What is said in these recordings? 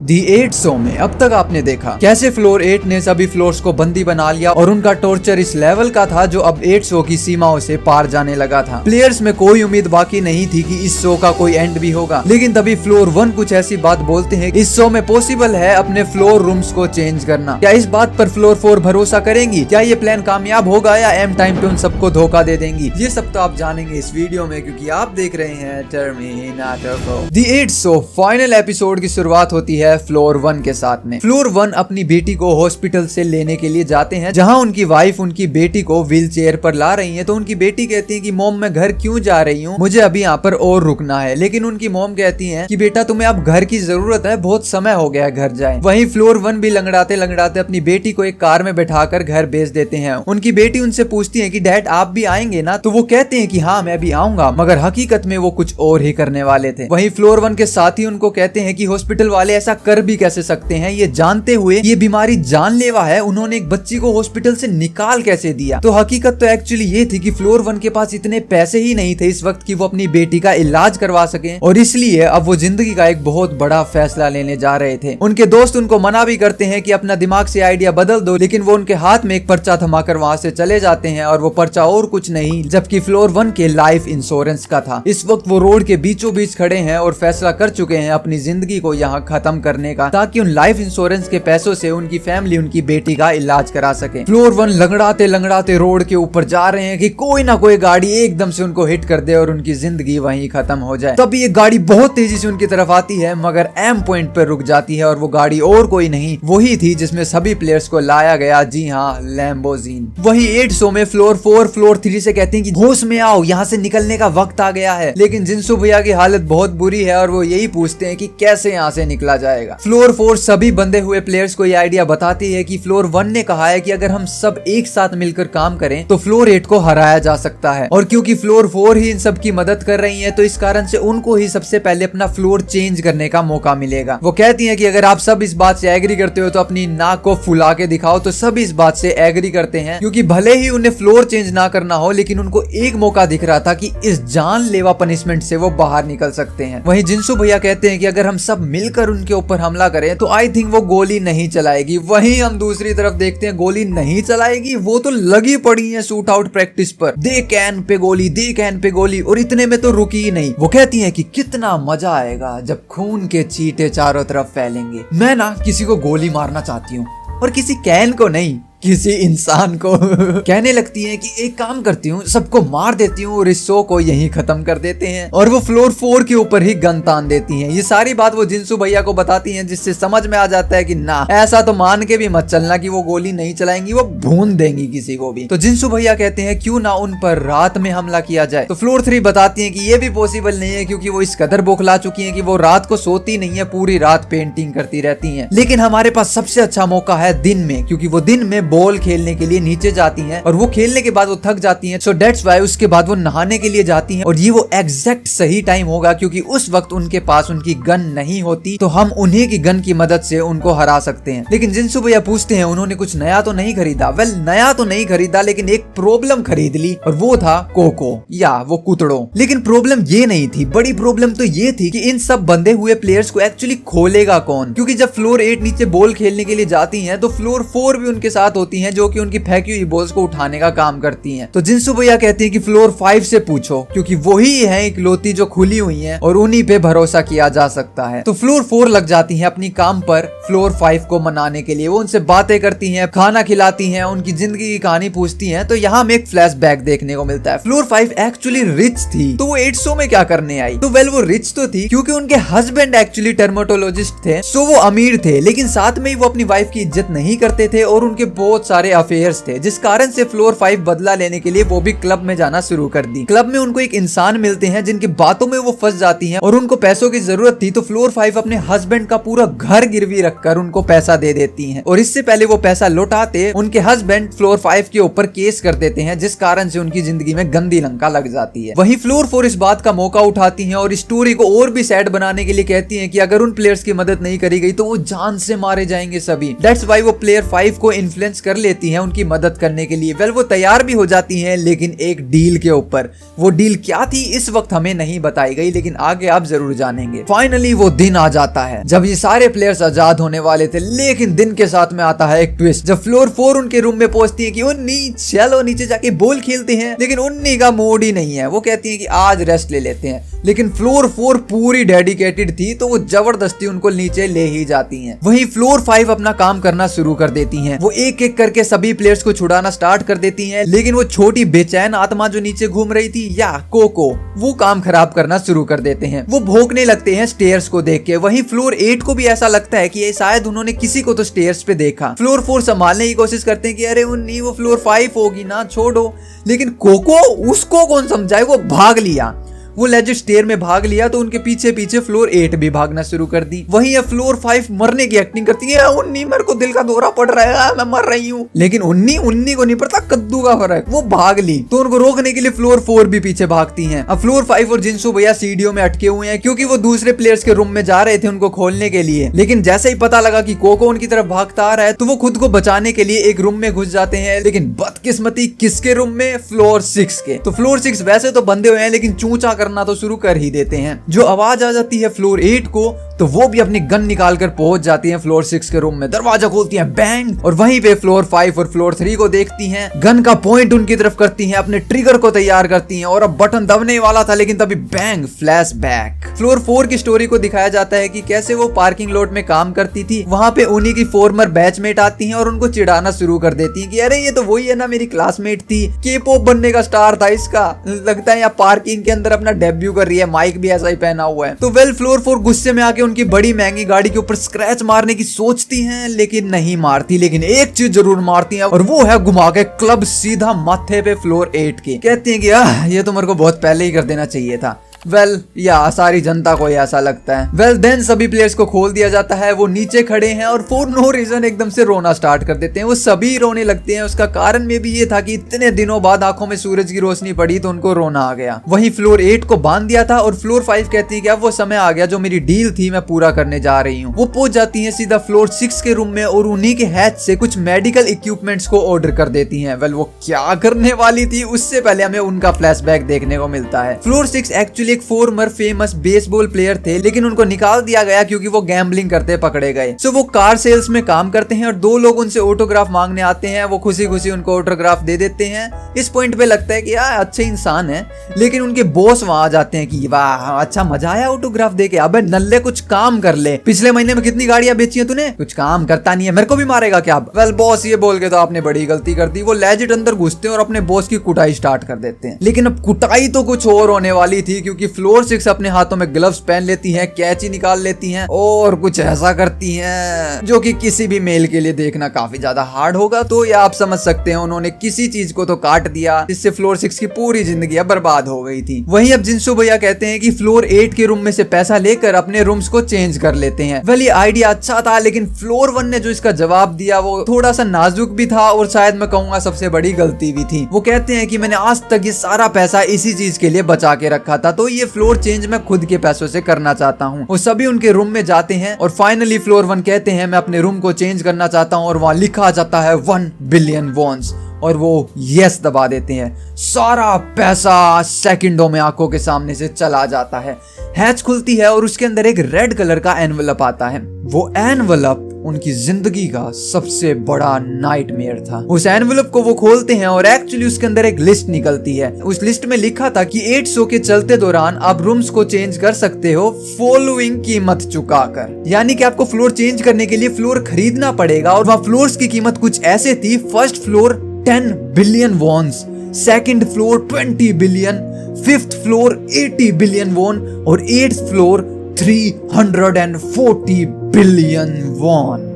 दी 8 show में अब तक आपने देखा कैसे फ्लोर 8 ने सभी फ्लोर्स को बंदी बना लिया और उनका टॉर्चर इस लेवल का था जो अब 8 शो की सीमाओं से पार जाने लगा था। प्लेयर्स में कोई उम्मीद बाकी नहीं थी कि इस शो का कोई एंड भी होगा, लेकिन तभी फ्लोर 1 कुछ ऐसी बात बोलते हैं इस शो में पॉसिबल है अपने फ्लोर रूम्स को चेंज करना। क्या इस बात पर फ्लोर 4 भरोसा करेंगी? क्या ये प्लान कामयाब होगा या एम टाइम पे उन सबको धोखा दे देंगी? ये सब तो आप जानेंगे इस वीडियो में, क्योंकि आप देख रहे हैं टर्मिनेटर। दी 8 शो फाइनल एपिसोड की शुरुआत होती है फ्लोर 1 के साथ में। फ्लोर 1 अपनी बेटी को हॉस्पिटल से लेने के लिए जाते हैं, जहां उनकी वाइफ उनकी बेटी को व्हील चेयर पर ला रही है। तो उनकी बेटी कहती है कि मॉम मैं घर क्यों जा रही हूँ, मुझे अभी यहाँ पर और रुकना है। लेकिन उनकी मॉम कहती है कि बेटा तुम्हें अब घर की जरूरत है, बहुत समय हो गया है, घर जाए। वहीं फ्लोर 1 भी लंगड़ाते लंगड़ाते अपनी बेटी को एक कार में बैठाकर घर भेज देते हैं। उनकी बेटी उनसे पूछती है कि डैड आप भी आएंगे ना? तो वो कहते हैं कि हाँ मैं भी आऊंगा, मगर हकीकत में वो कुछ और ही करने वाले थे। वहीं फ्लोर 1 के साथी उनको कहते हैं कि हॉस्पिटल वाले ऐसा कर भी कैसे सकते हैं, ये जानते हुए ये बीमारी जानलेवा है, उन्होंने एक बच्ची को हॉस्पिटल से निकाल कैसे दिया? तो हकीकत तो एक्चुअली ये थी कि फ्लोर 1 के पास इतने पैसे ही नहीं थे इस वक्त कि वो अपनी बेटी का इलाज करवा सके, और इसलिए अब वो जिंदगी का एक बहुत बड़ा फैसला लेने जा रहे थे। उनके दोस्त उनको मना भी करते हैं कि अपना दिमाग से आइडिया बदल दो, लेकिन वो उनके हाथ में एक पर्चा थमाकर वहां से चले जाते हैं, और वो पर्चा और कुछ नहीं जबकि फ्लोर 1 के लाइफ इंश्योरेंस का था। इस वक्त वो रोड के बीचों बीच खड़े हैं और फैसला कर चुके हैं अपनी जिंदगी को यहाँ खत्म करने का, ताकि उन लाइफ इंश्योरेंस के पैसों से उनकी फैमिली उनकी बेटी का इलाज करा सके। फ्लोर 1 लंगड़ाते लंगड़ाते रोड के ऊपर जा रहे हैं कि कोई ना कोई गाड़ी एकदम से उनको हिट कर दे और उनकी जिंदगी वहीं खत्म हो जाए। तभी एक गाड़ी बहुत तेजी से उनकी तरफ आती है, मगर एम पॉइंट पर रुक जाती है, और वो गाड़ी और कोई नहीं वही थी जिसमें सभी प्लेयर्स को लाया गया। जी हाँ, लैम्बोर्गिनी। वही 8 शो में फ्लोर 4 फ्लोर 3 से कहते हैं कि होश में आओ, यहाँ से निकलने का वक्त आ गया है। लेकिन जिनसू भैया की हालत बहुत बुरी है और वो यही पूछते हैं कि कैसे यहाँ से निकला जाएगा। फ्लोर 4 सभी बंधे हुए प्लेयर्स को ये आइडिया बताती है कि फ्लोर 1 ने कहा है कि अगर हम सब एक साथ मिलकर काम करें तो फ्लोर 8 को हराया जा सकता है, और क्योंकि फ्लोर 4 ही इन सब की मदद कर रही है तो इस कारण से उनको ही सबसे पहले अपना फ्लोर चेंज करने का मौका मिलेगा। वो कहती है कि अगर आप सब इस बात से एग्री करते हो तो अपनी नाक को फुला के दिखाओ। तो सब इस बात से एग्री करते हैं, क्योंकि भले ही उन्हें फ्लोर चेंज ना करना हो, लेकिन उनको एक मौका दिख रहा था कि इस जानलेवा पनिशमेंट से वो बाहर निकल सकते हैं। वहीं जिनसू भैया कहते हैं कि अगर हम सब मिलकर उनके ऊपर हमला करें तो आई थिंक वो गोली नहीं चलाएगी। वहीं हम दूसरी तरफ देखते हैं गोली नहीं चलाएगी, वो तो लगी पड़ी है शूट आउट प्रैक्टिस पर, दे कैन पे गोली, दे कैन पे गोली, और इतने में तो रुकी ही नहीं। वो कहती है कि कितना मजा आएगा जब खून के छींटे चारों तरफ फैलेंगे। मैं ना किसी को गोली मारना चाहती हूँ, और किसी कैन को नहीं, किसी इंसान को। कहने लगती है कि एक काम करती हूँ, सबको मार देती हूँ और इस शो को यहीं खत्म कर देते हैं, और वो फ्लोर 4 के ऊपर ही गन तान देती हैं। ये सारी बात वो जिनसू भैया को बताती हैं, जिससे समझ में आ जाता है कि ना ऐसा तो मान के भी मत चलना कि वो गोली नहीं चलाएंगी, वो भून देंगी किसी को भी। तो जिनसू भैया कहते हैं क्यों ना उन पर रात में हमला किया जाए। तो फ्लोर 3 बताती है कि ये भी पॉसिबल नहीं है, क्योंकि वो इस कदर बौखला चुकी है कि वो रात को सोती नहीं है, पूरी रात पेंटिंग करती रहती है। लेकिन हमारे पास सबसे अच्छा मौका है दिन में, क्योंकि वो दिन में बॉल खेलने के लिए नीचे जाती हैं, और वो खेलने के बाद वो थक जाती हैं, सो दैट्स व्हाई उसके बाद वो नहाने के लिए जाती हैं। और ये वो एग्जैक्ट सही टाइम होगा, क्योंकि उस वक्त उनके पास उनकी गन नहीं होती, तो हम उन्हीं की गन की मदद से उनको हरा सकते हैं। लेकिन जिनसू भैया पूछते हैं उन्होंने कुछ नया तो नहीं खरीदा? वेल, नया तो नहीं खरीदा, लेकिन एक प्रॉब्लम खरीद ली, और वो था कोको या वो कुतड़ो। लेकिन प्रॉब्लम ये नहीं थी, बड़ी प्रॉब्लम तो ये थी कि इन सब बंधे हुए प्लेयर्स को एक्चुअली खोलेगा कौन? क्योंकि जब फ्लोर 8 नीचे बॉल खेलने के लिए जाती है तो फ्लोर 4 भी उनके साथ होती है, जो कि उनकी फेंकी हुई बॉल्स को उठाने का काम करती हैं। तो जिनसू भैया कहती हैं कि फ्लोर 5 से पूछो, क्योंकि वही है इकलौती जो खुली हुई हैं और उन्हीं पे भरोसा किया जा सकता है। तो फ्लोर 4 लग जाती हैं अपनी काम पर फ्लोर 5 को मनाने के लिए। वो उनसे बातें करती हैं, खाना खिलाती हैं, उनकी जिंदगी की कहानी पूछती हैं। तो यहाँ में एक फ्लैशबैक देखने को मिलता है। फ्लोर 5 एक्चुअली रिच थी, तो वो 8 शो में क्या करने आई? तो वेल, वो रिच तो थी क्योंकि उनके हस्बैंड एक्चुअली डर्मेटोलॉजिस्ट थे, सो वो अमीर थे, लेकिन साथ में ही वो अपनी वाइफ की इज्जत नहीं करते थे और उनके बहुत सारे अफेयर्स थे, जिस कारण से फ्लोर 5 बदला लेने के लिए वो भी क्लब में जाना शुरू कर दी। क्लब में उनको एक इंसान मिलते हैं जिनकी बातों में वो फंस जाती हैं, और उनको पैसों की जरूरत थी, तो फ्लोर 5 अपने हस्बैंड का पूरा घर गिरवी रखकर उनको पैसा दे देती हैं। और इससे पहले वो पैसा लौटाते उनके हस्बैंड फ्लोर 5 के ऊपर केस कर देते हैं, जिस कारण से उनकी जिंदगी में गंदी लंका लग जाती है। वहीं फ्लोर 4 इस बात का मौका उठाती हैं और स्टोरी को और भी सैड बनाने के लिए कहती हैं कि अगर उन प्लेयर्स की मदद नहीं करी गई तो वो जान से मारे जाएंगे सभी। दैट्स व्हाई वो प्लेयर 5 को इन्फ्लुएंस कन्विंस कर लेती हैं उनकी मदद करने के लिए। वेल वो तैयार भी हो जाती हैं, लेकिन एक डील के ऊपर। वो डील क्या थी इस वक्त हमें नहीं बताई गई, लेकिन आगे आप जरूर जानेंगे। फाइनली वो दिन आ जाता है जब ये सारे प्लेयर्स आजाद होने वाले थे, लेकिन दिन के साथ में आता है एक ट्विस्ट। जब फ्लोर 4 उनके रूम में पहुंचती है कि उन्नी चलो नीचे जाके बॉल खेलते हैं, लेकिन उन्नी का मूड ही नहीं है। वो कहती है कि आज रेस्ट ले लेते हैं, लेकिन फ्लोर 4 पूरी डेडिकेटेड थी तो वो जबरदस्ती उनको नीचे ले ही जाती हैं। वहीं फ्लोर 5 अपना काम करना शुरू कर देती हैं। वो एक एक करके सभी प्लेयर्स को छुड़ाना स्टार्ट कर देती हैं, लेकिन वो छोटी बेचैन आत्मा जो नीचे घूम रही थी या कोको, वो काम खराब करना शुरू कर देते हैं। वो भौंकने लगते हैं स्टेयर्स को देख के। वहीं फ्लोर 8 को भी ऐसा लगता है कि शायद उन्होंने किसी को तो स्टेयर्स पे देखा। फ्लोर 4 संभालने की कोशिश करते हैं कि अरे उन्नी वो फ्लोर 5 होगी ना, छोड़ो, लेकिन कोको उसको कौन समझाए, वो भाग लिया। वो लेजिट स्टेयर में भाग लिया तो उनके पीछे पीछे फ्लोर 8 भी भागना शुरू कर दी। वहीं अब फ्लोर 5 मरने की एक्टिंग करती है। उन्नी मेरे को दिल का दौरा पड़ रहा है, मैं मर रही हूँ, लेकिन उन्नी को नहीं पड़ता कद्दू का फर्क। वो भाग ली तो उनको रोकने के लिए फ्लोर 4 भी पीछे भागती हैं। अब फ्लोर 5 और जिनसू भैया सीढ़ियों में अटके हुए हैं क्योंकि वो दूसरे प्लेयर्स के रूम में जा रहे थे उनको खोलने के लिए। लेकिन जैसे ही पता लगा कि कोको उनकी तरफ भागता आ रहा है तो वो खुद को बचाने के लिए एक रूम में घुस जाते हैं। लेकिन बदकिस्मती किसके रूम में? फ्लोर 6 के। तो फ्लोर 6 वैसे तो बंधे हुए हैं, लेकिन चूचा करना तो शुरू कर ही देते हैं। जो आवाज आ जाती है फ्लोर 8 को, तो वो भी अपनी गन निकालकर पहुंच जाती हैं फ्लोर 6 के रूम में। दरवाजा खोलती हैं, बैंग, और वहीं पे फ्लोर 5 और फ्लोर 3 को देखती हैं। गन का पॉइंट उनकी तरफ करती हैं, अपने ट्रिगर को तैयार करती हैं और अब बटन दबने वाला था, लेकिन तभी बैंग, फ्लैशबैक। फ्लोर 4 की स्टोरी को दिखाया जाता है कि कैसे वो पार्किंग लॉट में काम करती थी। वहां पे उन्हीं की फॉर्मर बैचमेट आती हैं और उनको चिढ़ाना शुरू कर देती हैं कि अरे ये तो वही है ना, मेरी क्लासमेट थी, के-पॉप बनने का स्टार था इसका, लगता है यहाँ पार्किंग के अंदर अपना डेब्यू कर रही है, माइक भी ऐसा ही पहना हुआ है। तो वेल फ्लोर 4 गुस्से में आके उनकी बड़ी महंगी गाड़ी के ऊपर स्क्रैच मारने की सोचती हैं, लेकिन नहीं मारती। लेकिन एक चीज जरूर मारती हैं और वो है घुमा के क्लब सीधा माथे पे फ्लोर 8 के। कहती हैं कि ये तो मेरे को बहुत पहले ही कर देना चाहिए था। वेल या सारी जनता को ऐसा लगता है। वेल देन सभी प्लेयर्स को खोल दिया जाता है। वो नीचे खड़े हैं और फॉर नो रीजन एकदम से रोना स्टार्ट कर देते हैं। वो सभी रोने लगते हैं। उसका कारण में भी ये था कि इतने दिनों बाद आंखों में सूरज की रोशनी पड़ी तो उनको रोना आ गया। वहीं फ्लोर 8 को बांध दिया था और फ्लोर 5 कहती है कि अब वो समय आ गया जो मेरी डील थी मैं पूरा करने जा रही हूँ। वो पहुंच जाती है सीधा फ्लोर 6 के रूम में और उन्हीं के हैच से कुछ मेडिकल इक्विपमेंट्स को ऑर्डर कर देती है। वेल वो क्या करने वाली थी उससे पहले हमें उनका फ्लैशबैक देखने को मिलता है। फ्लोर 6 एक्चुअली एक फॉर्मर फेमस बेसबॉल प्लेयर थे, लेकिन उनको निकाल दिया गया क्योंकि वो गैम्बलिंग करते पकड़े गए। सो वो कार सेल्स में काम करते हैं और 2 लोग उनसे ऑटोग्राफ मांगने आते हैं। वो खुशी खुशी उनको ऑटोग्राफ दे देते हैं। इस पॉइंट पे लगता है कि यार अच्छे इंसान है, लेकिन उनके बॉस वहां आ जाते हैं कि वाह अच्छा मजा आया ऑटोग्राफ देके, अबे नल्ले कुछ काम कर ले, पिछले महीने में कितनी गाड़ियां बेची है तूने, कुछ काम करता नहीं है, मेरे को भी मारेगा क्या? वेल बॉस ये बोल के तो आपने बड़ी गलती कर दी। वो लेजिट अंदर घुसते हैं और अपने बॉस की कुटाई स्टार्ट कर देते हैं। लेकिन अब कुटाई तो कुछ और होने वाली थी, क्योंकि फ्लोर 6 अपने हाथों में ग्लव्स पहन लेती हैं, कैंची निकाल लेती हैं और कुछ ऐसा करती हैं जो कि किसी भी मेल के लिए देखना काफी ज्यादा हार्ड होगा। तो ये आप समझ सकते हैं उन्होंने किसी चीज को तो काट दिया जिससे फ्लोर 6 की पूरी जिंदगी बर्बाद हो गई थी। वहीं अब जिनसू भैया कहते हैं कि फ्लोर 8 के रूम में से पैसा लेकर अपने रूम्स को चेंज कर लेते हैं। वेल ये आइडिया अच्छा था, लेकिन फ्लोर 1 ने जो इसका जवाब दिया वो थोड़ा सा नाजुक भी था और शायद मैं कहूंगा सबसे बड़ी गलती भी थी। वो कहते हैं कि मैंने आज तक ये सारा पैसा इसी चीज के लिए बचा के रखा था, तो ये फ्लोर चेंज मैं खुद के पैसों से करना चाहता हूँ। वो सभी उनके रूम में जाते हैं और फाइनली फ्लोर 1 कहते हैं मैं अपने रूम को चेंज करना चाहता हूँ, और वहाँ लिखा जाता है 1 बिलियन वॉन्स, और वो यस दबा देते हैं। सारा पैसा सेकंडों में आंखों के सामने से चला जाता है। हैच खुलती है और उसके अंदर एक रेड कलर का एनवलप आता है। वो एनवलप उनकी जिंदगी का सबसे बड़ा नाइटमेयर था। उस एनवलप को वो खोलते हैं और एक्चुअली उसके अंदर एक लिस्ट निकलती है। उस लिस्ट में लिखा था कि 8 शो के चलते दौरान आप रूम्स को चेंज कर सकते हो फॉलोइंग कीमत चुकाकर। यानी कि आपको फ्लोर चेंज करने के लिए फ्लोर खरीदना पड़ेगा, और वहाँ फ्लोर्स की कीमत कुछ ऐसे थी। First floor 10 billion wons, second floor 20 billion, fifth floor 80 billion won और 8th फ्लोर 340 बिलियन वॉन।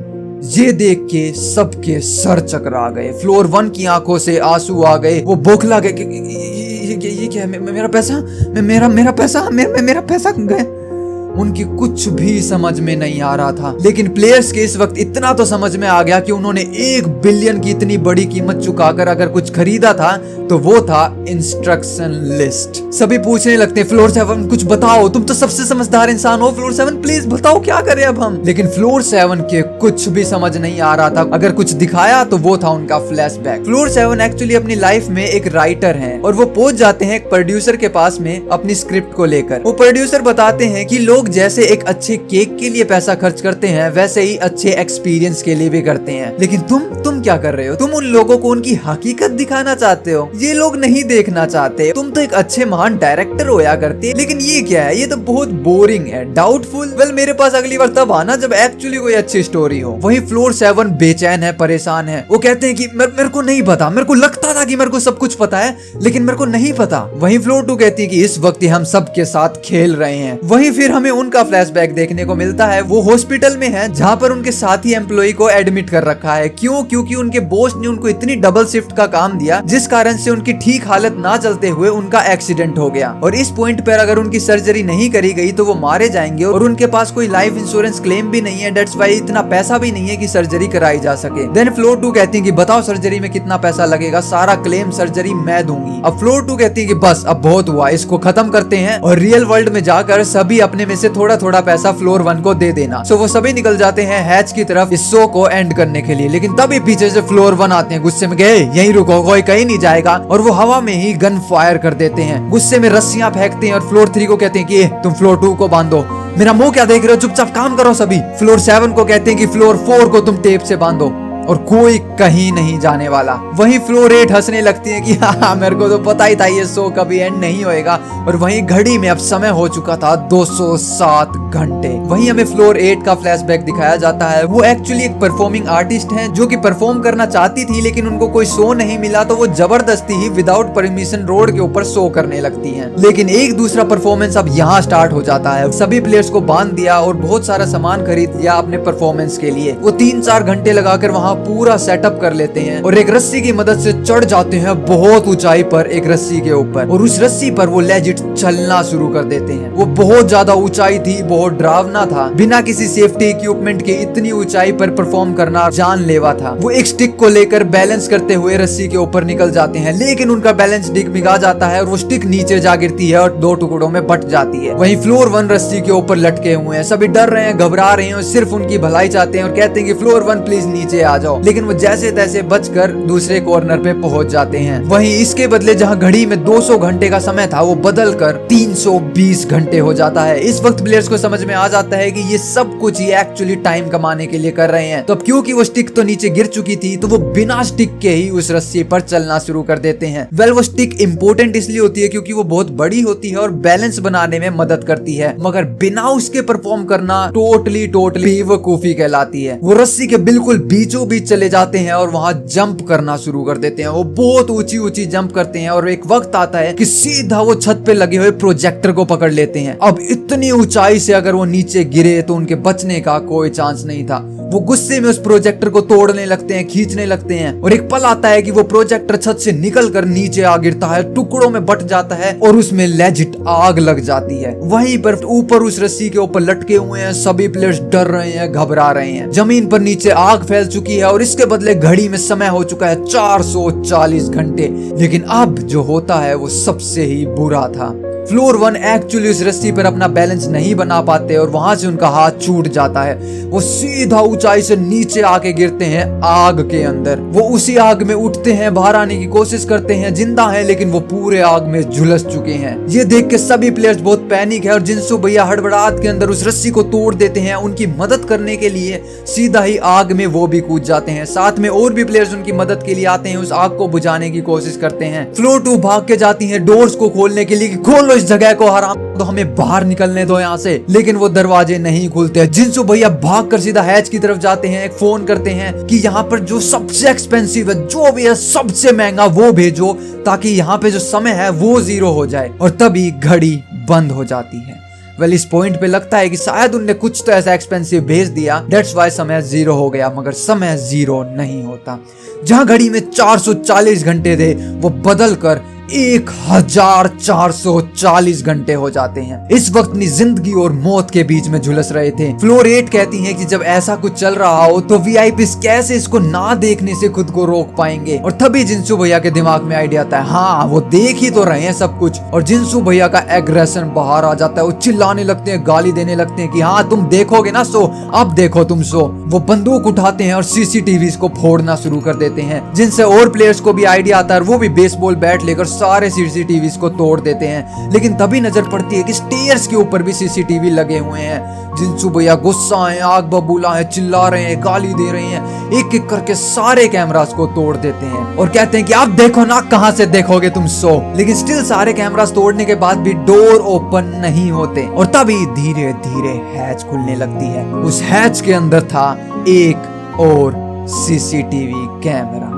ये देख के सबके सर चकरा गए। फ्लोर 1 की आंखों से आंसू आ गए। वो बौखला गए, ये क्या है? मेरा पैसा, मेरा पैसा गया। उनकी कुछ भी समझ में नहीं आ रहा था, लेकिन प्लेयर्स के इस वक्त इतना तो समझ में आ गया कि उन्होंने 1 बिलियन की इतनी बड़ी कीमत चुकाकर अगर कुछ खरीदा था तो वो था इंस्ट्रक्शन लिस्ट। सभी पूछने लगते हैं फ्लोर 7 कुछ बताओ, तुम तो सबसे समझदार इंसान हो, फ्लोर 7 प्लीज बताओ क्या करें अब हम। लेकिन फ्लोर 7 के कुछ भी समझ नहीं आ रहा था। अगर कुछ दिखाया तो वो था उनका फ्लैशबैक। फ्लोर 7 एक्चुअली अपनी लाइफ में एक राइटर हैं और वो पहुंच जाते हैं एक प्रोड्यूसर के पास में अपनी स्क्रिप्ट को लेकर। वो प्रोड्यूसर बताते हैं कि लोग जैसे एक अच्छे केक के लिए पैसा खर्च करते हैं वैसे ही अच्छे एक्सपीरियंस के लिए भी करते हैं। लेकिन तुम क्या कर रहे हो? तुम उन लोगों को उनकी हकीकत दिखाना चाहते हो, ये लोग नहीं देखना चाहते। तुम तो एक अच्छे महान डायरेक्टर होया करते, लेकिन ये क्या है? ये तो बहुत बोरिंग है, डाउटफुल। वेल मेरे पास अगली बार तब आना जब एक्चुअली कोई अच्छी स्टोरी हो। वही फ्लोर 7 बेचैन है, परेशान है। वो कहते हैं कि मेरे को नहीं पता, मेरे को लगता था कि मेरे को सब कुछ पता है लेकिन मेरे को नहीं पता। वही फ्लोर 2 कहती है कि इस वक्त हम सब के साथ खेल रहे हैं। वही फिर हमें उनका फ्लैशबैक देखने को मिलता है। वो हॉस्पिटल में है जहाँ पर उनके साथी एम्प्लॉय को एडमिट कर रखा है। क्यों? क्योंकि उनके बॉस ने उनको इतनी डबल शिफ्ट का काम दिया जिस कारण से उनकी ठीक हालत ना चलते हुए उनका एक्सीडेंट हो गया। और इस पॉइंट पर अगर उनकी सर्जरी नहीं करी गई तो वो मारे जाएंगे और उनके पास कोई लाइफ इंश्योरेंस क्लेम भी नहीं है। दैट्स व्हाई इतना पैसा भी नहीं है कि सर्जरी कराई जा सके। देन फ्लोर 2 कहती है कि बताओ सर्जरी में कितना पैसा लगेगा, सारा क्लेम सर्जरी मैं दूंगी। अब फ्लोर 2 कहती है कि बस अब बहुत हुआ, इसको खत्म करते हैं और रियल वर्ल्ड में जाकर सभी अपने में से थोड़ा थोड़ा पैसा फ्लोर 1 को दे देना। सो वो सभी निकल जाते हैं हैच की तरफ इस शो को एंड करने के लिए। लेकिन तभी पीछे से फ्लोर 1 आते हैं गुस्से में, गए यहीं रुको, कोई कहीं नहीं जाएगा। और वो हवा में ही गन फायर कर देते हैं, गुस्से में रस्सियां फेंकते हैं और फ्लोर 3 को कहते हैं कि तुम फ्लोर 2 को बांधो। मेरा मुंह क्या देख रहे हो, चुपचाप काम करो सभी। फ्लोर 7 को कहते हैं कि फ्लोर 4 को तुम टेप से बांधो और कोई कहीं नहीं जाने वाला। वहीं फ्लोर 8 हंसने लगती है कि हाँ मेरे को तो पता ही था ये शो कभी एंड नहीं होएगा। और वहीं घड़ी में अब समय हो चुका था 207 घंटे। वहीं हमें फ्लोर 8 का फ्लैशबैक दिखाया जाता है। वो एक्चुअली एक परफॉर्मिंग आर्टिस्ट हैं जो कि परफॉर्म करना चाहती थी लेकिन उनको कोई शो नहीं मिला तो वो जबरदस्ती ही विदाउट परमिशन रोड के ऊपर शो करने लगती हैं। लेकिन एक दूसरा परफॉर्मेंस अब यहाँ स्टार्ट हो जाता है। सभी प्लेयर्स को बांध दिया और बहुत सारा सामान खरीद लिया अपने परफॉर्मेंस के लिए। वो 3-4 घंटे लगाकर वहाँ पूरा सेटअप कर लेते हैं और एक रस्सी की मदद से चढ़ जाते हैं बहुत ऊंचाई पर एक रस्सी के ऊपर। और उस रस्सी पर वो लेजिट चलना शुरू कर देते हैं। वो बहुत ज्यादा ऊंचाई थी, बहुत डरावना था। बिना किसी सेफ्टी इक्विपमेंट के इतनी ऊंचाई पर परफॉर्म करना जानलेवा था। वो एक स्टिक को लेकर बैलेंस करते हुए रस्सी के ऊपर निकल जाते हैं लेकिन उनका बैलेंस डिगमिगा जाता है और वो स्टिक नीचे जा गिरती है और 2 टुकड़ों में बट जाती है। वहीं फ्लोर 1 रस्सी के ऊपर लटके हुए हैं, सभी डर रहे हैं, घबरा रहे हैं और सिर्फ उनकी भलाई चाहते हैं और कहते हैं कि फ्लोर 1 प्लीज नीचे आ जाओ। लेकिन वो जैसे तैसे बचकर दूसरे कॉर्नर पे पहुंच जाते हैं। वहीं इसके बदले जहां घड़ी में 200 घंटे का समय था वो बदलकर 320 घंटे हो जाता है। इस वक्त प्लेयर्स को समझ में आ जाता है कि ये सब कुछ ही एक्चुअली टाइम कमाने के लिए कर रहे हैं। तो अब क्योंकि वो स्टिक तो नीचे गिर चुकी थी तो वो बिना स्टिक के ही उस रस्सी पर चलना शुरू कर देते हैं। वेल वो स्टिक इंपोर्टेंट इसलिए होती है क्योंकि वो बहुत बड़ी होती है और बैलेंस बनाने में मदद करती है, मगर बिना उसके परफॉर्म करना टोटली बेवकूफी कहलाती है। वो रस्सी के बिल्कुल बीचों बीच चले जाते हैं और वहां जंप करना शुरू कर देते हैं। वो बहुत ऊंची जंप करते हैं और एक वक्त आता है कि सीधा वो छत पे लगे हुए प्रोजेक्टर को पकड़ लेते हैं। अब इतनी ऊंचाई से अगर वो नीचे गिरे तो उनके बचने का कोई चांस नहीं था। वो गुस्से में उस प्रोजेक्टर को तोड़ने लगते हैं, खींचने लगते हैं और एक पल आता है कि वो प्रोजेक्टर छत से निकलकर नीचे आ गिरता है, टुकड़ों में बट जाता है और उसमें लेजिट आग लग जाती है। वहीं पर ऊपर उस रस्सी के ऊपर लटके हुए हैं सभी प्लेयर्स डर रहे हैं, घबरा रहे हैं। जमीन पर नीचे आग फैल चुकी है और इसके बदले घड़ी में समय हो चुका है 440 घंटे। लेकिन अब जो होता है वो सबसे ही बुरा था। फ्लोर 1 एक्चुअली उस रस्सी पर अपना बैलेंस नहीं बना पाते और वहां से उनका हाथ छूट जाता है। वो सीधा ऊंचाई से नीचे आके गिरते हैं आग के अंदर। वो उसी आग में उठते हैं, बाहर आने की कोशिश करते हैं, जिंदा हैं लेकिन वो पूरे आग में झुलस चुके हैं। ये देख के सभी प्लेयर्स बहुत पैनिक है और जिनसो भैया हड़बड़ाहट के अंदर उस रस्सी को तोड़ देते हैं। उनकी मदद करने के लिए सीधा ही आग में वो भी कूद जाते हैं। साथ में और भी प्लेयर्स उनकी मदद के लिए आते हैं, उस आग को बुझाने की कोशिश करते हैं। फ्लोर 2 भाग के जाती है डोर्स को खोलने के लिए, खोलो इस जगह को, हराम तो हमें बाहर निकलने दो यहाँ से। लेकिन वो दरवाजे नहीं खुलते। जिनसो भैया भाग कर सीधा हैच की तरफ जाते हैं, एक फोन करते हैं कि यहाँ पर जो सबसे एक्सपेंसिव है, जो भी है सबसे महंगा वो भेजो ताकि यहाँ पे जो समय है वो 0 हो जाए। और तभी घड़ी बंद हो जाती है। वेल इस पॉइंट पे लगता है कि शायद उनने कुछ तो ऐसा एक्सपेंसिव भेज दिया, दैट्स वाई समय 0 हो गया, मगर समय 0 नहीं होता। जहां घड़ी में 440 घंटे थे वो बदल कर 1440 घंटे हो जाते हैं। इस वक्त अपनी जिंदगी और मौत के बीच में झुलस रहे थे। फ्लोर 8 कहती हैं कि जब ऐसा कुछ चल रहा हो तो वीआईपीज कैसे इसको ना देखने से खुद को रोक पाएंगे। और तभी जिंसू भैया के दिमाग में आइडिया आता है, हाँ वो देख ही तो रहे हैं सब कुछ। और जिंसू भैया का एग्रेशन बाहर आ जाता है, वो चिल्लाने लगते हैं, गाली देने लगते हैं कि हाँ तुम देखोगे ना सो, अब देखो तुम सो। वो बंदूक उठाते हैं और सीसीटीवी को फोड़ना शुरू कर देते हैं, जिनसे और प्लेयर्स को भी आइडिया आता है और वो भी बेसबॉल बैट लेकर सारे सीसीटीवी को तोड़ देते हैं। लेकिन तभी नजर पड़ती है कि स्टेयर्स के ऊपर भी सीसीटीवी लगे हुए हैं। जिंसू भैया गुस्सा है, आग बबूला है, चिल्ला रहे हैं, गाली दे रहे हैं, एक एक करके सारे कैमरास को तोड़ देते हैं और कहते हैं कि आप देखो ना, कहां से देखोगे तुम सो। लेकिन स्टिल सारे कैमरास तोड़ने के बाद भी डोर ओपन नहीं होते और तभी धीरे धीरे हैच खुलने लगती है। उस हैच के अंदर था एक और सीसीटीवी कैमरा।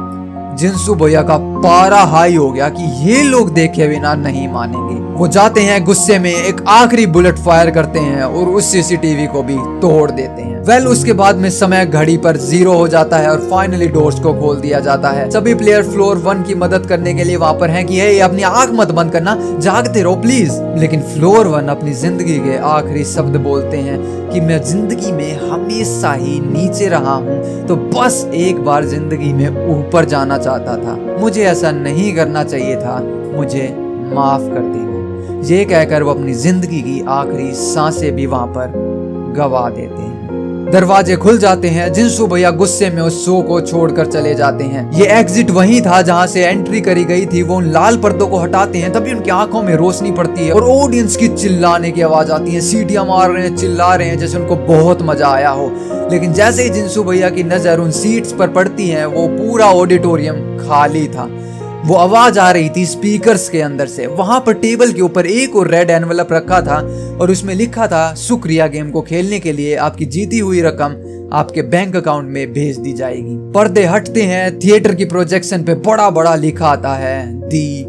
जिंसू भैया का पारा हाई हो गया कि ये लोग देखे बिना नहीं मानेंगे। वो जाते हैं गुस्से में, एक आखिरी बुलेट फायर करते हैं और उस सीसीटीवी को भी तोड़ देते हैं। उसके बाद में समय घड़ी पर 0 हो जाता है और फाइनली डोर्स को खोल दिया जाता है। सभी प्लेयर फ्लोर 1 की मदद करने के लिए वहां पर हैं कि हे अपनी आंख मत बंद करना, जागते रहो प्लीज। लेकिन फ्लोर 1 अपनी जिंदगी के आखिरी शब्द बोलते हैं कि मैं जिंदगी में हमेशा ही नीचे रहा हूँ, तो बस एक बार जिंदगी में ऊपर जाना चाहता था, मुझे ऐसा नहीं करना चाहिए था, मुझे माफ कर देना। ये कहकर वो अपनी जिंदगी की आखिरी सांसें भी वहां पर गवा देते हैं। दरवाजे खुल जाते हैं। जिंसू भैया गुस्से में उस शो को छोड़कर चले जाते हैं। ये एग्जिट वही था जहां से एंट्री करी गई थी। वो उन लाल पर्दों को हटाते हैं, तभी उनकी आंखों में रोशनी पड़ती है और ऑडियंस की चिल्लाने की आवाज आती है। सीटियां मार रहे हैं, चिल्ला रहे हैं जैसे उनको बहुत मजा आया हो। लेकिन जैसे ही जिंसू भैया की नजर उन सीट्स पर पड़ती है, वो पूरा ऑडिटोरियम खाली था। वो आवाज आ रही थी स्पीकर्स के अंदर से। वहां पर टेबल के ऊपर एक और रेड एनवेलप रखा था और उसमें लिखा था, शुक्रिया गेम को खेलने के लिए, आपकी जीती हुई रकम आपके बैंक अकाउंट में भेज दी जाएगी। पर्दे हटते हैं, थिएटर की प्रोजेक्शन पे बड़ा बड़ा लिखा आता है, दी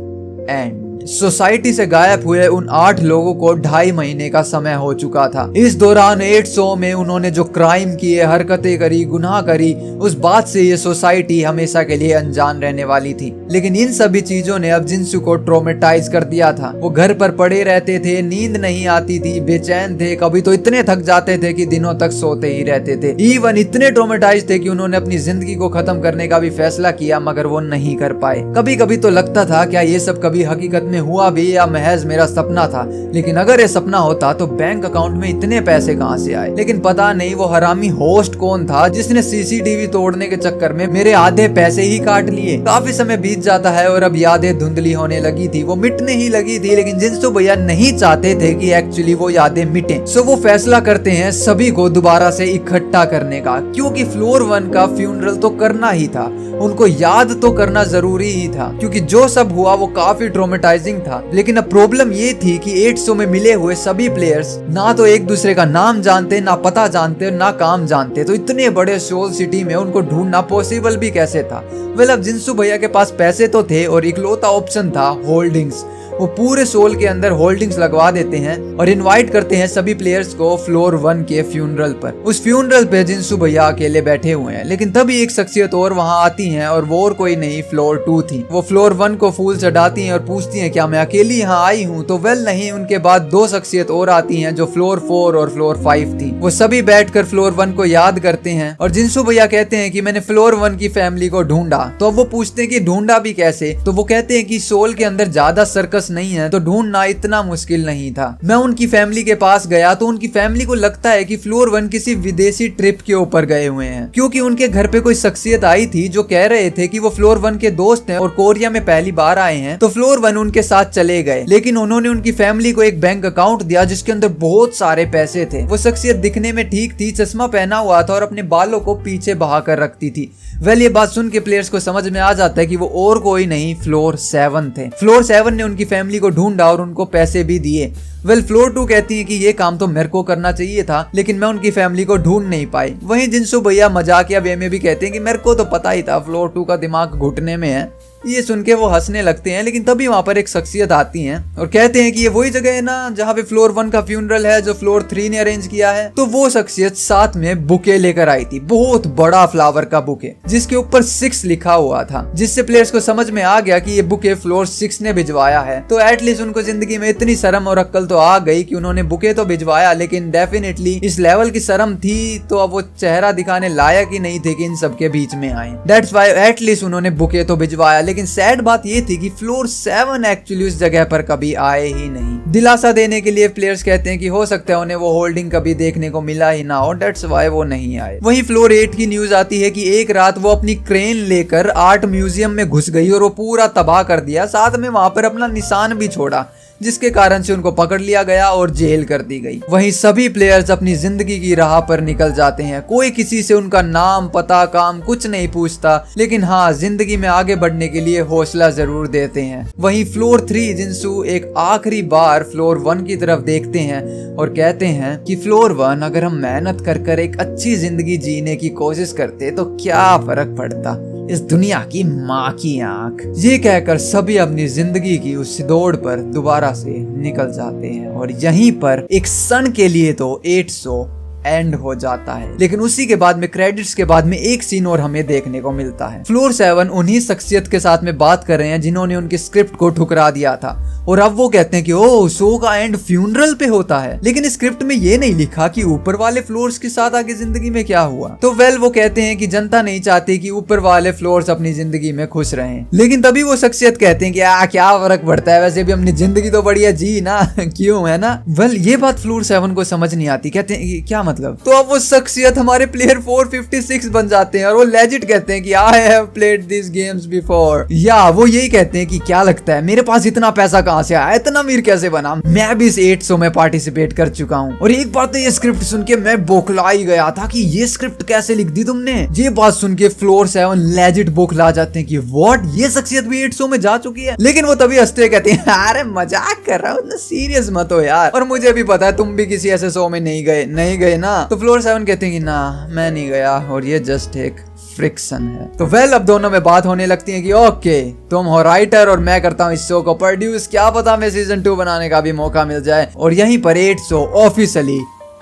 एंड। सोसाइटी से गायब हुए उन 8 लोगों को 2.5 महीने का समय हो चुका था। इस दौरान 8 शो में उन्होंने जो क्राइम किए, हरकतें करी, गुनाह करी, उस बात से ये सोसाइटी हमेशा के लिए अनजान रहने वाली थी। लेकिन इन सभी चीजों ने अब जिंसू को ट्रॉमेटाइज कर दिया था। वो घर पर पड़े रहते थे, नींद नहीं आती थी, बेचैन थे, कभी तो इतने थक जाते थे कि दिनों तक सोते ही रहते थे। इवन इतने ट्रॉमेटाइज थे कि उन्होंने अपनी जिंदगी को खत्म करने का भी फैसला किया, मगर वो नहीं कर पाए। कभी कभी तो लगता था क्या ये सब कभी हकीकत में हुआ भी या महज मेरा सपना था। लेकिन अगर ये सपना होता तो बैंक अकाउंट में इतने पैसे कहां से आए। लेकिन पता नहीं वो हरामी होस्ट कौन था जिसने सीसीटीवी तोड़ने के चक्कर में मेरे आधे पैसे ही काट लिए। काफी समय बीत जाता है और अब यादें धुंधली होने लगी थी, वो मिटने ही लगी थी। लेकिन जिंसू भैया नहीं चाहते थे कि एक्चुअली वो यादें मिटे। सो वो फैसला करते हैं सभी को दोबारा से इकट्ठा करने का, क्योंकि फ्लोर 1 का फ्यूनरल तो करना ही था, उनको याद तो करना जरूरी ही था, क्योंकि जो सब हुआ वो काफी ट्रॉमेटाइजिंग था। लेकिन अब प्रॉब्लम ये थी कि 8 शो में मिले हुए सभी प्लेयर्स ना तो एक दूसरे का नाम जानते, ना पता जानते, ना काम जानते। तो इतने बड़े शोल सिटी में उनको ढूंढना पॉसिबल भी कैसे था। अब जिंसू भैया के पास पैसे तो थे और इकलौता ऑप्शन था होल्डिंग्स। वो पूरे सोल के अंदर होल्डिंग्स लगवा देते हैं और इनवाइट करते हैं सभी प्लेयर्स को फ्लोर 1 के फ्यूनरल पर। उस फ्यूनरल पे जिंसू भैया अकेले बैठे हुए हैं। लेकिन तभी एक शख्सियत और वहां आती है और वो और कोई नहीं, फ्लोर 2 थी। वो फ्लोर 1 को फूल चढ़ाती हैं और पूछती हैं क्या मैं अकेली यहाँ आई हूँ। तो वेल नहीं, उनके बाद 2 शख्सियत और आती हैं जो फ्लोर 4 और फ्लोर 5 थी। वो सभी बैठकर फ्लोर 1 को याद करते हैं और जिंसू भैया कहते हैं कि मैंने फ्लोर 1 की फैमिली को ढूंढा। तो वो पूछते हैं कि ढूंढा भी कैसे। तो वो कहते हैं कि सोल के अंदर ज्यादा सर्कस नहीं है तो ढूंढना इतना मुश्किल नहीं था। मैं उनकी फैमिली के पास गया तो उनकी फैमिली को लगता है कि फ्लोर 1 किसी विदेशी ट्रिप के ऊपर गए हुए हैं, क्योंकि उनके घर पे कोई शख्सियत आई थी जो कह रहे थे कि वो फ्लोर 1 के दोस्त हैं और कोरिया में पहली बार आए हैं। तो फ्लोर 1 उनके साथ चले गए, लेकिन उन्होंने उनकी फैमिली को एक बैंक अकाउंट दिया जिसके अंदर बहुत सारे पैसे थे। वो शख्सियत दिखने में ठीक थी, चश्मा पहना हुआ था और अपने बालों को पीछे बहा कर रखती थी। वेल ये बात सुन के प्लेयर्स को समझ में आ जाता है कि वो और कोई नहीं, फ्लोर 7 थे। फ्लोर 7 ने उनकी फैमिली को ढूंढा और उनको पैसे भी दिए। वेल फ्लोर 2 कहती है कि ये काम तो मेरे को करना चाहिए था, लेकिन मैं उनकी फैमिली को ढूंढ नहीं पाई। वहीं जिंसू भैया मजाकिया वे में भी कहते हैं कि मेरे को तो पता ही था फ्लोर 2 का दिमाग घुटने में है, ये सुन के वो हंसने लगते हैं, लेकिन तभी वहाँ पर एक शख्सियत आती है और कहते हैं कि ये वही जगह है ना जहाँ पे फ्लोर 1 का फ्यूनरल है जो फ्लोर 3 ने अरेंज किया है। तो वो शख्सियत साथ में बुके लेकर आई थी, बहुत बड़ा फ्लावर का बुके जिसके ऊपर 6 लिखा हुआ था, जिससे प्लेयर्स को समझ में आ गया कि ये बुके फ्लोर 6 ने भिजवाया है। तो एटलीस्ट उनको जिंदगी में इतनी शर्म और अक्ल तो आ गई कि उन्होंने बुके तो भिजवाया, लेकिन डेफिनेटली इस लेवल की शर्म थी तो अब वो चेहरा दिखाने लायक ही नहीं थे कि इन सबके बीच में आए। दैट्स व्हाई एटलीस्ट उन्होंने बुके तो भिजवाया। लेकिन सैड बात ये थी कि फ्लोर 7 एक्चुअली उस जगह पर कभी आए ही नहीं। दिलासा देने के लिए प्लेयर्स कहते हैं कि हो सकता है उन्हें वो होल्डिंग कभी देखने को मिला ही ना हो, दैट्स व्हाई वो नहीं आए। वहीं फ्लोर 8 की न्यूज आती है कि एक रात वो अपनी क्रेन लेकर आर्ट म्यूजियम में घुस गई और वो पूरा तबाह कर दिया, साथ में वहां पर अपना निशान भी छोड़ा, जिसके कारण से उनको पकड़ लिया गया और जेल कर दी गई। वहीं सभी प्लेयर्स अपनी जिंदगी की राह पर निकल जाते हैं। कोई किसी से उनका नाम, पता, काम कुछ नहीं पूछता, लेकिन हाँ, जिंदगी में आगे बढ़ने के लिए हौसला जरूर देते हैं। वहीं फ्लोर 3 जिनसू एक आखिरी बार फ्लोर 1 की तरफ देखते हैं और कहते हैं कि फ्लोर 1, अगर हम मेहनत कर कर एक अच्छी जिंदगी जीने की कोशिश करते तो क्या फर्क पड़ता, इस दुनिया की माँ की आंख। ये कहकर सभी अपनी जिंदगी की उस दौड़ पर दोबारा से निकल जाते हैं और यहीं पर एक क्षण के लिए तो 800 एंड हो जाता है। लेकिन उसी के बाद में क्रेडिट्स के बाद में एक सीन और हमें देखने को मिलता है। फ्लोर 7 उन्हीं शख्सियत के साथ में बात कर रहे हैं जिन्होंने उनके स्क्रिप्ट को ठुकरा दिया था और अब वो कहते हैं कि ओह, शो का एंड फ्यूनरल पे होता है, लेकिन स्क्रिप्ट में ये नहीं लिखा कि ऊपर वाले फ्लोर्स के साथ आगे जिंदगी में क्या हुआ। तो वो कहते हैं कि जनता नहीं चाहती कि ऊपर वाले फ्लोर्स अपनी जिंदगी में खुश रहें। लेकिन तभी वो शख्सियत कहते हैं कि क्या फर्क पड़ता है, वैसे भी अपनी जिंदगी तो बढ़िया जी ना क्यों, है ना। ये बात फ्लोर 7 को समझ नहीं आती। कहते हैं क्या मतलब। तो अब वो शख्सियत हमारे प्लेयर 456 बन जाते हैं और वो लेजिट कहते हैं कि I have played this games before, या वो यही कहते हैं कि क्या लगता है मेरे पास इतना पैसा कहां से आया, इतना अमीर कैसे बना, मैं भी इस 800 में पार्टिसिपेट कर चुका हूं। और एक बात तो ये स्क्रिप्ट सुन के मैं बौखला ही गया था कि ये स्क्रिप्ट कैसे लिख दी तुमने। ये बात सुन के फ्लोर 7 लेजिट बौखला जाते हैं कि व्हाट, ये शख्सियत भी 800 में जा चुकी है। लेकिन वो तभी हंसते कहते हैं अरे मजाक कर रहा हूँ, सीरियस मत हो यार, और मुझे भी पता है तुम भी किसी ऐसे शो में नहीं गए ना। तो फ्लोर 7 कहते हैं कि ना, मैं नहीं गया और ये जस्ट एक फ्रिक्शन है। तो अब दोनों में बात होने लगती है कि ओके, तुम हो राइटर और मैं करता हूँ इस शो को प्रोड्यूस, क्या पता मैं सीजन 2 बनाने का भी मौका मिल जाए। और यहीं पर 800 ऑफिशियली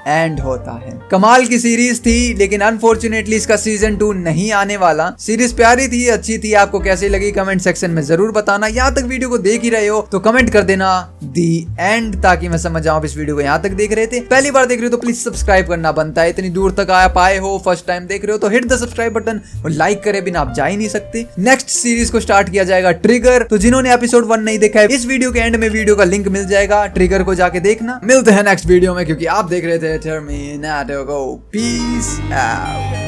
एंड होता है। कमाल की सीरीज थी, लेकिन अनफॉर्चुनेटली इसका सीजन 2 नहीं आने वाला। सीरीज प्यारी थी, अच्छी थी, आपको कैसी लगी कमेंट सेक्शन में जरूर बताना। यहाँ तक वीडियो को देख ही रहे हो तो कमेंट कर देना दी एंड, ताकि मैं समझ जाऊं इस वीडियो को यहाँ तक देख रहे थे। पहली बार देख रहे हो तो प्लीज सब्सक्राइब करना बनता है, इतनी दूर तक आ पाए हो, फर्स्ट टाइम देख रहे हो तो हिट द सब्सक्राइब बटन, और लाइक करे बिना आप जा ही नहीं सकते। नेक्स्ट सीरीज को स्टार्ट किया जाएगा ट्रिगर, तो जिन्होंने एपिसोड 1 नहीं देखा है, इस वीडियो के एंड में वीडियो का लिंक मिल जाएगा, ट्रिगर को जाके देखना। मिलते हैं नेक्स्ट वीडियो में, क्योंकि आप देख रहे थे Terminator Go. Peace out.